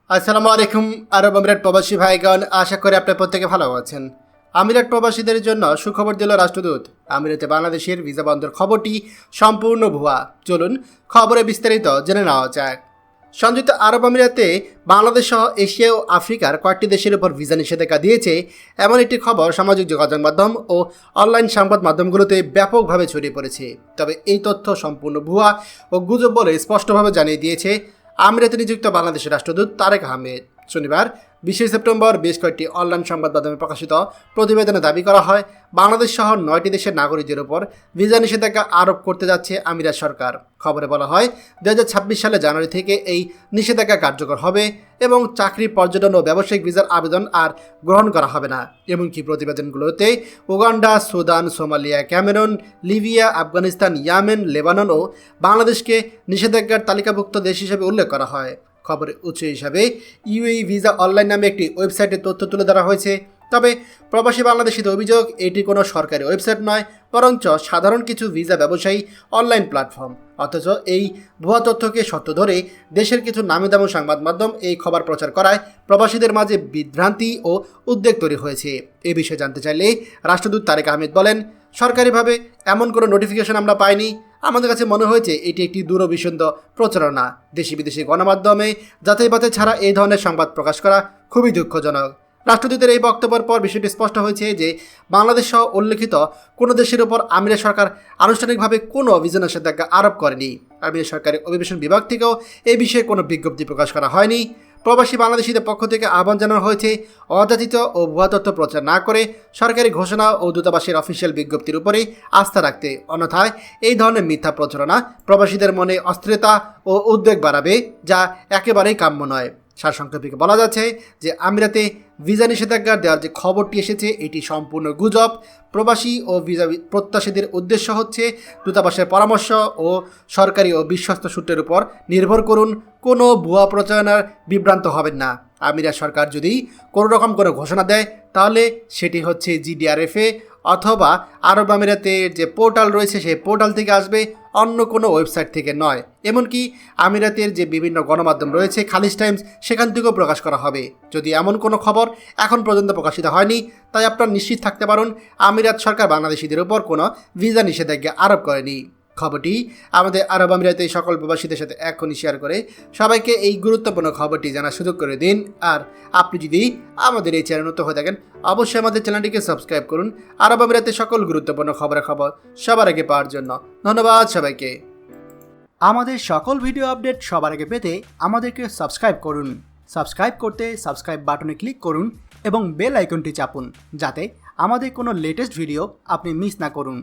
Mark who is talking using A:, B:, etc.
A: আসসালামু আলাইকুম আরব আমিরাত প্রবাসী ভাইগণ, আশা করি আপনার প্রত্যেকে ভালো আছেন। আমিরাত প্রবাসীদের জন্য সুখবর দিল রাষ্ট্রদূত। আমিরাতে বাংলাদেশের ভিসা বন্ধের খবরটি সম্পূর্ণ ভুয়া। চলুন খবরে বিস্তারিত জেনে নেওয়া যাক। সংযুক্ত আরব আমিরাতে বাংলাদেশ সহ এশিয়া ও আফ্রিকার কয়েকটি দেশের উপর ভিসা নিষেধাজ্ঞা দিয়েছে এমন একটি খবর সামাজিক যোগাযোগ মাধ্যম ও অনলাইন সংবাদ মাধ্যমগুলোতে ব্যাপকভাবে ছড়িয়ে পড়েছে। তবে এই তথ্য সম্পূর্ণ ভুয়া ও গুজব বলে স্পষ্টভাবে জানিয়ে দিয়েছে আমিরাতে নিযুক্ত বাংলাদেশের রাষ্ট্রদূত তারেক আহমেদ। শনিবার 20 সেপ্টেম্বর বেশ কয়েকটি অনলাইন সংবাদ মাধ্যমে প্রকাশিত প্রতিবেদনে দাবি করা হয়, বাংলাদেশ সহ 9টি দেশের নাগরিকদের উপর ভিসা নিষেধাজ্ঞা আরোপ করতে যাচ্ছে আমিরাত সরকার। খবরে বলা হয় 2026 সালে জানুয়ারি থেকে এই নিষেধাজ্ঞা কার্যকর হবে এবং চাকরি, পর্যটন ও ব্যবসায়িক ভিসার আবেদন আর গ্রহণ করা হবে না। এমনকি প্রতিবেদনগুলোতে Uganda, Sudan, Somalia, Cameroon, Libya, Afghanistan, Yemen, Lebanon ও বাংলাদেশকে নিষেধাজ্ঞার তালিকাভুক্ত দেশ হিসেবে উল্লেখ করা হয়। খবরের উৎস হিসাবে ইউএই ভিসা অনলাইন নামে একটি ওয়েবসাইটে তথ্য তুলে ধরা হয়েছে। তবে প্রবাসী বাংলাদেশিদের অভিযোগ, এটি কোনো সরকারি ওয়েবসাইট নয়, বরঞ্চ সাধারণ কিছু ভিসা ব্যবসায়ী অনলাইন প্ল্যাটফর্ম। অথচ এই ভুয়া তথ্যকে সত্য ধরে দেশের কিছু নামিদামি সংবাদ মাধ্যম এই খবর প্রচার করায় প্রবাসীদের মাঝে বিভ্রান্তি ও উদ্বেগ তৈরি হয়েছে। এ বিষয়ে জানতে চাইলে রাষ্ট্রদূত তারেক আহমেদ বলেন, সরকারিভাবে এমন কোনো নোটিফিকেশন আমরা পাইনি। আমাদের কাছে মনে হয়েছে এটি একটি দূরভিসন্ধ প্রচারণা। দেশি বিদেশি গণমাধ্যমে যাচাই বাছাই ছাড়া এই ধরনের সংবাদ প্রকাশ করা খুবই দুঃখজনক। রাষ্ট্রদূতের এই বক্তব্যের পর বিষয়টি স্পষ্ট হয়েছে যে বাংলাদেশ সহ উল্লেখিত কোনো দেশের উপর আমিরাত সরকার আনুষ্ঠানিকভাবে কোনো ভিসা নিষেধাজ্ঞা আরোপ করেনি। আমিরাত সরকারের অভিবাসন বিভাগ থেকেও এই বিষয়ে কোনো বিজ্ঞপ্তি প্রকাশ করা হয়নি। প্রবাসী বাংলাদেশিদের পক্ষ থেকে আহ্বান জানানো হয়েছে, অযাচিত ও ভুয়া তথ্য প্রচার না করে সরকারি ঘোষণা ও দূতাবাসের অফিসিয়াল বিজ্ঞপ্তির উপরেই আস্থা রাখতে। অন্যথায় এই ধরনের মিথ্যা প্রচারণা প্রবাসীদের মনে অস্থিরতা ও উদ্বেগ বাড়াবে, যা একেবারেই কাম্য নয়। সারসংক্ষেপে বলা যাচ্ছে যে আমিরাতে ভিসা নিষেধাজ্ঞা দেওয়ার যে খবরটি এসেছে এটি সম্পূর্ণ গুজব। প্রবাসী ও ভিসা প্রত্যাশীদের উদ্দেশ্য হচ্ছে দূতাবাসের পরামর্শ ও সরকারি ও বিশ্বস্ত সূত্রের উপর নির্ভর করুন, কোনো ভুয়া প্রচারণার বিভ্রান্ত হবেন না। আমিরাত সরকার যদি কোনো রকম কোনো ঘোষণা দেয় তাহলে সেটি হচ্ছে GDRFA অথবা আরব আমিরাতের যে পোর্টাল রয়েছে সেই পোর্টাল থেকে আসবে, অন্য কোনো ওয়েবসাইট থেকে নয়। এমনকি আমিরাতের যে বিভিন্ন গণমাধ্যম রয়েছে, খালিজ টাইমস, সেখান থেকেও প্রকাশ করা হবে। যদি এমন কোনো খবর এখন পর্যন্ত প্রকাশিত হয়নি, তাই আপনারা নিশ্চিত থাকতে পারুন আমিরাত সরকার বাংলাদেশিদের উপর কোনো ভিসা নিষেধাজ্ঞা আরোপ করেনি। খবরটি আমাদের আরব আমিরাতের সকল প্রবাসীদের সাথে এখনই শেয়ার করে সবাইকে এই গুরুত্বপূর্ণ খবরটি জানার সুযোগ করে দিন। আর আপনি যদি আমাদের এই চ্যানেল নতুন হয়ে থাকেন, অবশ্যই আমাদের চ্যানেলটিকে সাবস্ক্রাইব করুন আরব আমিরাতের সকল গুরুত্বপূর্ণ খবর সবার আগে পাওয়ার জন্য। ধন্যবাদ সবাইকে।
B: আমাদের সকল ভিডিও আপডেট সবার আগে পেতে আমাদেরকে সাবস্ক্রাইব করুন। সাবস্ক্রাইব করতে সাবস্ক্রাইব বাটনে ক্লিক করুন এবং বেল আইকনটি চাপুন, যাতে আমাদের কোনো লেটেস্ট ভিডিও আপনি মিস না করুন।